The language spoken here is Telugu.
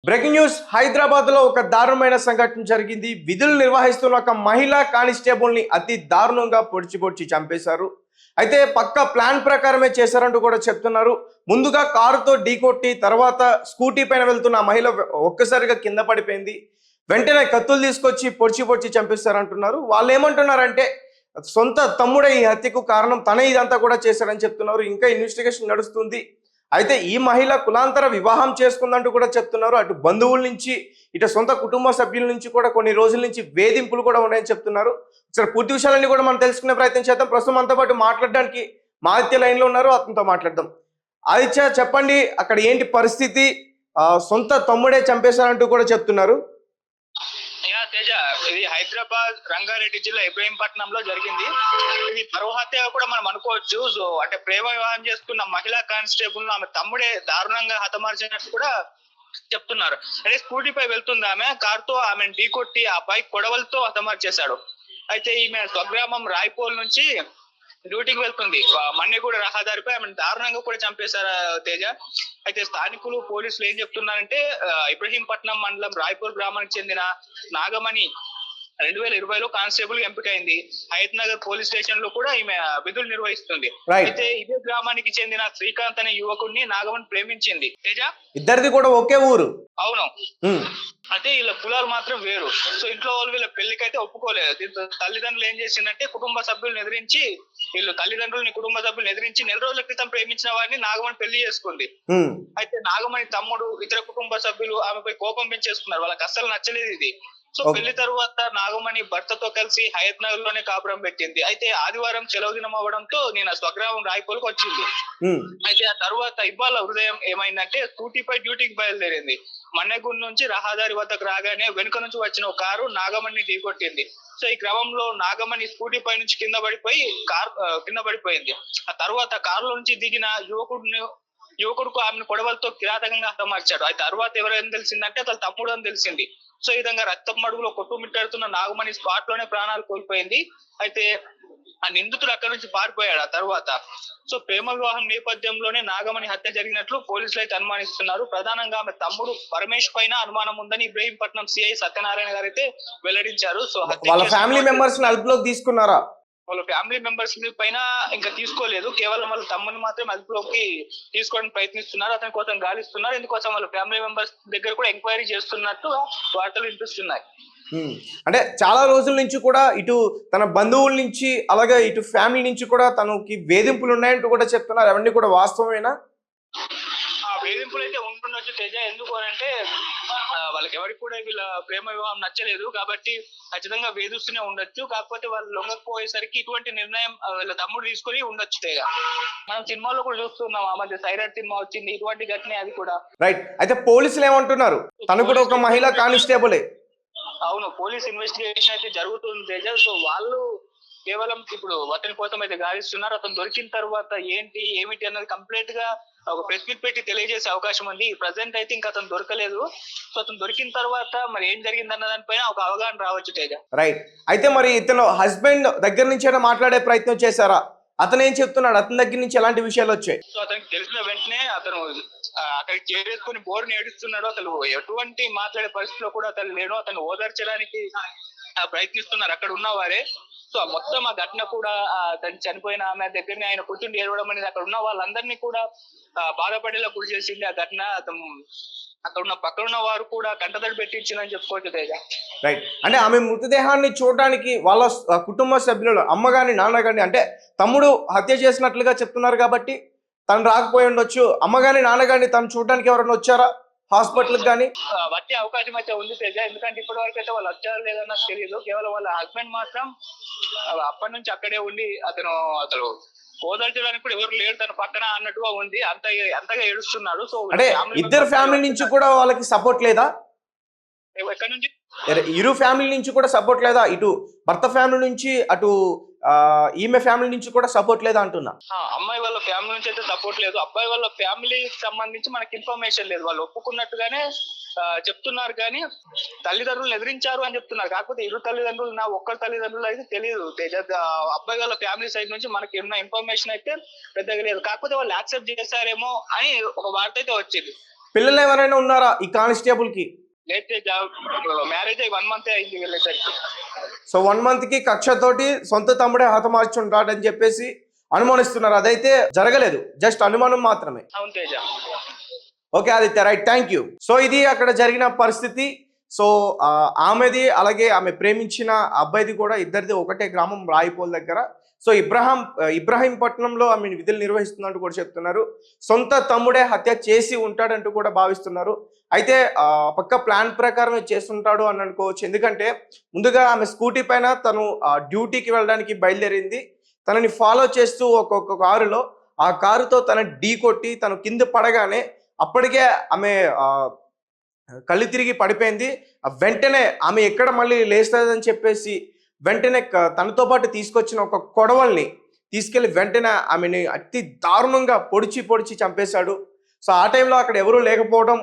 బ్రేకింగ్ న్యూస్ హైదరాబాద్ లో ఒక దారుణమైన సంఘటన జరిగింది. విధులు నిర్వహిస్తున్న ఒక మహిళా కానిస్టేబుల్ ని అతి దారుణంగా పొడిచి చంపేశారు. అయితే పక్క ప్లాన్ ప్రకారమే చేశారంటూ కూడా చెప్తున్నారు. ముందుగా కారుతో ఢీకొట్టి తర్వాత స్కూటీ పైన వెళ్తున్న ఆ మహిళ ఒక్కసారిగా కింద పడిపోయింది. వెంటనే కత్తులు తీసుకొచ్చి పొడిచి చంపేశారంటున్నారు. వాళ్ళు ఏమంటున్నారంటే సొంత తమ్ముడే ఈ హత్యకు కారణం, తనే ఇదంతా కూడా చేశారని చెప్తున్నారు. ఇంకా ఇన్వెస్టిగేషన్ నడుస్తుంది. అయితే ఈ మహిళ కులాంతర వివాహం చేసుకుందంటూ కూడా చెప్తున్నారు. అటు బంధువుల నుంచి ఇటు సొంత కుటుంబ సభ్యుల నుంచి కూడా కొన్ని రోజుల నుంచి వేధింపులు కూడా ఉన్నాయని చెప్తున్నారు. ఒకసారి పూర్తి విషయాలన్నీ కూడా మనం తెలుసుకునే ప్రయత్నం చేద్దాం. ప్రస్తుతం మనతో పాటు మాట్లాడడానికి ఆదిత్య లైన్ లో ఉన్నారు, అతనితో మాట్లాడదాం. ఆదిత్య, చెప్పండి, అక్కడ ఏంటి పరిస్థితి? సొంత తమ్ముడే చంపేశారంటూ కూడా చెప్తున్నారు. తేజ, ఇది హైదరాబాద్ రంగారెడ్డి జిల్లా ఇబ్రహీంపట్నంలో జరిగింది. ఇది పరువు హత్య కూడా మనం అనుకోవచ్చు. సో అంటే ప్రేమ వివాహం చేసుకున్న మహిళా కానిస్టేబుల్ ఆమె తమ్ముడే దారుణంగా హతమార్చినట్టు కూడా చెప్తున్నారు. అంటే స్కూటీపై వెళ్తుంది ఆమె, కారుతో ఆమెను ఢీకొట్టి ఆ బైక్ కొడవలతో హతమార్చేశాడు. అయితే ఈమె స్వగ్రామం రాయ్పోల్ నుంచి డ్యూటీకి వెళ్తుంది. మన్నెగూడ రహదారిపై ఆమెను దారుణంగా కూడా చంపేశారు తేజ. అయితే స్థానికులు పోలీసులు ఏం చెప్తున్నారంటే ఇబ్రహీంపట్నం మండలం రాయ్పూర్ గ్రామానికి చెందిన నాగమణి 2020లో కానిస్టేబుల్ ఎంపికైంది. హయత్ నగర్ పోలీస్ స్టేషన్ లో కూడా ఈమె విధులు నిర్వహిస్తుంది. అయితే ఇదే గ్రామానికి చెందిన శ్రీకాంత్ అనే యువకుడిని నాగమణి ప్రేమించింది. తేజ, ఇద్దరిది కూడా ఒకే ఊరు. అవును. అయితే వీళ్ళ కులాలు మాత్రం వేరు. సో ఇంట్లో వాళ్ళు వీళ్ళ పెళ్లికైతే ఒప్పుకోలేదు. దీంతో తల్లిదండ్రులు ఏం చేసిందంటే కుటుంబ సభ్యులను ఎదిరించి కుటుంబ సభ్యులను ఎదిరించి 4 రోజుల క్రితం ప్రేమించిన వారిని నాగమణి పెళ్లి చేసుకుంది. అయితే నాగమణి తమ్ముడు, ఇతర కుటుంబ సభ్యులు ఆమెపై కోపం పెంచేసుకున్నారు. వాళ్ళకి అస్సలు నచ్చలేదు ఇది. సో పెళ్లి తరువాత నాగమణి భర్తతో కలిసి హయత్ నగర్ లోనే కాపురం పెట్టింది. అయితే ఆదివారం సెలవు దినం అవ్వడంతో నేను స్వగ్రామం రాయ్పోల్కి వచ్చింది. అయితే ఆ తర్వాత ఇవాళ ఉదయం ఏమైందంటే స్కూటీపై డ్యూటీకి బయలుదేరింది. మన్నెగూడ నుంచి రహదారి వద్దకు రాగానే వెనుక నుంచి వచ్చిన ఒక కారు నాగమణిని ఢీకొట్టింది. సో ఈ క్రమంలో నాగమణి స్కూటీ పై నుంచి కింద పడిపోయింది. ఆ తర్వాత కారులో నుంచి దిగిన యువకుడుకు ఆమెను కొడవలతో కిరాతకంగా హతమార్చాడు. అయితే తర్వాత ఎవరైనా తెలిసిందంటే అతను తమ్ముడు అని తెలిసింది. సో ఈ విధంగా రక్తం మడుగులో కొట్టుమిట్టాడుతున్న నాగమణి స్పాట్ లోనే ప్రాణాలు కోల్పోయింది. అయితే ఆ నిందితుడు అక్కడి నుంచి పారిపోయాడు ఆ తర్వాత. సో ప్రేమ వివాహం నేపథ్యంలోనే నాగమణి హత్య జరిగినట్లు పోలీసులు అయితే అనుమానిస్తున్నారు. ప్రధానంగా ఆమె తమ్ముడు పరమేష్ పైన అనుమానం ఉందని ఇబ్రహీంపట్నం సిఐ సత్యనారాయణ గారు అయితే వెల్లడించారు. సో వాళ్ళ ఫ్యామిలీ మెంబర్స్ అదుపులోకి తీసుకున్నారా? వాళ్ళ ఫ్యామిలీ మెంబర్స్ పైన ఇంకా తీసుకోలేదు. కేవలం వాళ్ళ తమ్ముని మాత్రం అదుపులోకి తీసుకోవడానికి ప్రయత్నిస్తున్నారు. అతని కోసం గాలిస్తున్నారు. ఇందుకోసం వాళ్ళ ఫ్యామిలీ మెంబర్స్ దగ్గర కూడా ఎంక్వైరీ చేస్తున్నట్టు వార్తలు వినిపిస్తున్నాయి. అంటే చాలా రోజుల నుంచి కూడా ఇటు తన బంధువుల నుంచి అలాగే ఇటు ఫ్యామిలీ నుంచి కూడా తనకి వేధింపులు ఉన్నాయంటూ కూడా చెప్తున్నారు. అవన్నీ కూడా వాస్తవమేనా? ఆ వేధింపులు అయితే ఉంటుండొచ్చు తేజ. ఎందుకు అంటే వాళ్ళకి ఎవరికి కూడా వీళ్ళ ప్రేమ వివాహం నచ్చలేదు కాబట్టి ఖచ్చితంగా వేధిస్తూనే ఉండొచ్చు. కాకపోతే వాళ్ళు లొంగకపోయేసరికి ఇటువంటి నిర్ణయం వీళ్ళ తమ్ముడు తీసుకొని ఉండొచ్చు తేజ. మనం సినిమాలో కూడా చూస్తున్నాం, ఆ మధ్య సైరాట్ సినిమా వచ్చింది, ఇటువంటి ఘటనే అది కూడా. రైట్. అయితే పోలీసులు ఏమంటున్నారు? తను కూడా ఒక మహిళా కానిస్టేబులే. అవును, పోలీస్ ఇన్వెస్టిగేషన్ అయితే జరుగుతుంది తేజ. సో వాళ్ళు కేవలం ఇప్పుడు అతని కోసం అయితే గాలిస్తున్నారు. అతను దొరికిన తర్వాత ఏమిటి అన్నది కంప్లీట్ గా ఒక ప్రెస్ మీట్ పెట్టి తెలియజేసే అవకాశం ఉంది. ప్రెసెంట్ అయితే ఇంకా అతను దొరకలేదు. సో అతను దొరికిన తర్వాత మరి ఏం జరిగింది అన్న దానిపైన ఒక అవగాహన రావచ్చు తేజ. రైట్. అయితే మరి ఇతను హస్బెండ్ దగ్గర నుంచి మాట్లాడే ప్రయత్నం చేశారా? అతను ఏం చెప్తున్నాడు? అతని దగ్గర నుంచి ఎలాంటి విషయాలు వచ్చాయి? సో అతనికి తెలిసిన వెంటనే అతను అక్కడికి చేరేసుకుని బోర్ని ఏడుస్తున్నాడు. అసలు ఎటువంటి మాట్లాడే పరిస్థితిలో కూడా అతను లేడు. అతను ఓదార్చడానికి ప్రయత్నిస్తున్నారు అక్కడ ఉన్నవారే. సో మొత్తం ఆ ఘటన కూడా తను చనిపోయిన ఆమె దగ్గరనే ఆయన కూర్చుని ఏడవడం అనేది అక్కడ ఉన్న వాళ్ళందరినీ కూడా బాధపడేలా గురి చేసింది ఆ ఘటన. అతను అక్కడ ఉన్న పక్కన ఉన్న వారు కూడా కంటతడి పెట్టించిందని చెప్పుకోవచ్చు తేజ. రైట్. అంటే ఆమె మృతదేహాన్ని చూడడానికి వాళ్ళ కుటుంబ సభ్యులు, అమ్మ గాని నాన్న గాని, అంటే తమ్ముడు హత్య చేసినట్లుగా చెప్తున్నారు కాబట్టి తను రాకపోయి ఉండొచ్చు. అమ్మ గాని నాన్న గాని తను చూడడానికి ఎవరైనా వచ్చారా హాస్పిటల్ గానీ? వచ్చే అవకాశం అయితే ఉంది తేజ. ఎందుకంటే ఇప్పటి వరకు అయితే వాళ్ళు వచ్చారో లేదన్నా తెలియదు. కేవలం వాళ్ళ హస్బెండ్ మాత్రం అప్పటి నుంచి అక్కడే ఉండి అతను ఓదార్చడానికి కూడా ఎవరు లేరు తన పక్కన అన్నట్టుగా ఉంది. అంతగా ఏడుస్తున్నాడు. సో అంటే ఇద్దరు ఫ్యామిలీ నుంచి కూడా వాళ్ళకి సపోర్ట్ లేదా? ఎక్కడి నుంచి? ఇరు ఫ్యామిలీ నుంచి కూడా సపోర్ట్ లేదా? ఇటు భర్త ఫ్యామిలీ నుంచి, అటు ఈమె ఫ్యామిలీ నుంచి కూడా సపోర్ట్ లేదా అంటున్నా. అమ్మాయి వాళ్ళ ఫ్యామిలీ నుంచి అయితే సపోర్ట్ లేదు. అబ్బాయి వాళ్ళ ఫ్యామిలీకి సంబంధించి మనకి ఇన్ఫర్మేషన్ లేదు. వాళ్ళు ఒప్పుకున్నట్టుగానే చెప్తున్నారు కానీ తల్లిదండ్రులను ఎదిరించారు అని చెప్తున్నారు. కాకపోతే ఇరు తల్లిదండ్రులు నా ఒక్కరి తల్లిదండ్రులు అయితే తెలియదు తేజ. అబ్బాయి వాళ్ళ ఫ్యామిలీ సైడ్ నుంచి మనకి ఉన్న ఇన్ఫర్మేషన్ అయితే పెద్దగా లేదు. కాకపోతే వాళ్ళు యాక్సెప్ట్ చేశారేమో అని ఒక వార్త అయితే వచ్చింది. పిల్లలు ఎవరైనా ఉన్నారా ఈ కానిస్టేబుల్ కి? లేతే మ్యారేజ్ అయ్యి 1 మంత్ అయింది వీళ్ళిద్దరికి. సో 1 మంత్ కి కక్షతోటి సొంత తమ్ముడే హతమార్చి ఉంటాడని చెప్పేసి అనుమానిస్తున్నారు. అదైతే జరగలేదు, జస్ట్ అనుమానం మాత్రమే. అవును Teja. Okay Aditya, right, thank you. So ఇది అక్కడ జరిగిన పరిస్థితి. సో ఆమెది అలాగే ఆమె ప్రేమించిన అబ్బాయిది కూడా ఇద్దరిది ఒకటే గ్రామం రాయిపోల్ దగ్గర. సో ఇబ్రాహీంపట్నంలో ఆమె విధులు నిర్వహిస్తున్నట్టు కూడా చెప్తున్నారు. సొంత తమ్ముడే హత్య చేసి ఉంటాడంటూ కూడా భావిస్తున్నారు. అయితే పక్క ప్లాన్ ప్రకారమే చేస్తుంటాడు అని అనుకోవచ్చు. ఎందుకంటే ముందుగా ఆమె స్కూటీ పైన తను డ్యూటీకి వెళ్ళడానికి బయలుదేరింది. తనని ఫాలో చేస్తూ ఒక్కొక్క కారులో ఆ కారుతో తన ఢీ కొట్టి తను కింద పడగానే అప్పటికే ఆమె కళ్ళు తిరిగి పడిపోయింది. వెంటనే ఆమె ఎక్కడ మళ్ళీ లేస్తుందని చెప్పేసి వెంటనే తనతో పాటు తీసుకొచ్చిన ఒక కొడవల్ని తీసుకెళ్లి వెంటనే ఆమెని అతి దారుణంగా పొడిచి చంపేశాడు. సో ఆ టైంలో అక్కడ ఎవరూ లేకపోవడం,